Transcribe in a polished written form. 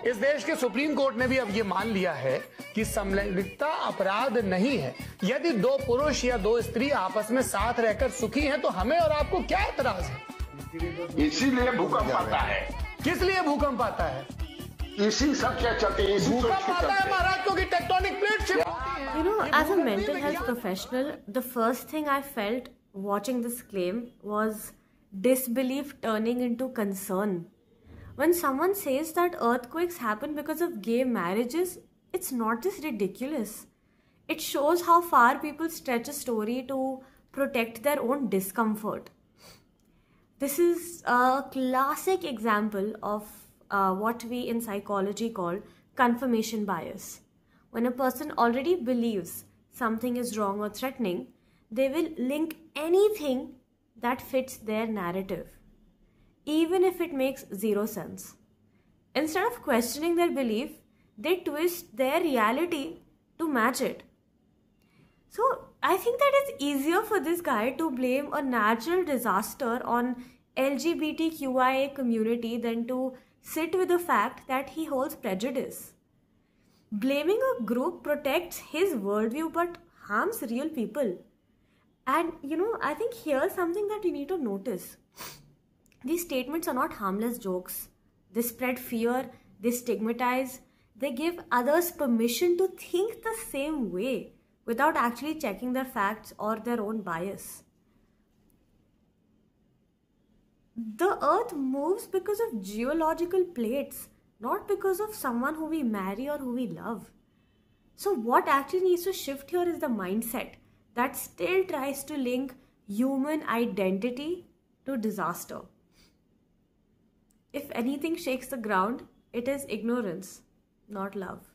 इस देश के सुप्रीम कोर्ट ने भी अब ये मान लिया है कि समलैंगिकता अपराध नहीं है। यदि दो पुरुष या दो स्त्री आपस में साथ रहकर सुखी हैं तो हमें और आपको क्या एतराज है? इसीलिए भूकंप आता है। किस लिए भूकंप आता है? इसी सब के चलते भूकंप आता है महाराज, क्योंकि टेक्टोनिक प्लेट शिफ्ट होती है। You know, as a mental health professional, the first thing I felt watching this claim was disbelief turning into concern. When someone says that earthquakes happen because of gay marriages, it's not just ridiculous. It shows how far people stretch a story to protect their own discomfort. This is a classic example of what we in psychology call confirmation bias. When a person already believes something is wrong or threatening, they will link anything that fits their narrative, even if it makes zero sense. Instead of questioning their belief, they twist their reality to match it. So I think that it's easier for this guy to blame a natural disaster on LGBTQIA community than to sit with the fact that he holds prejudice. Blaming a group protects his worldview but harms real people. And I think here's something that you need to notice. These statements are not harmless jokes. They spread fear, they stigmatize, they give others permission to think the same way without actually checking their facts or their own bias. The earth moves because of geological plates, not because of someone who we marry or who we love. So what actually needs to shift here is the mindset that still tries to link human identity to disaster. If anything shakes the ground, it is ignorance, not love.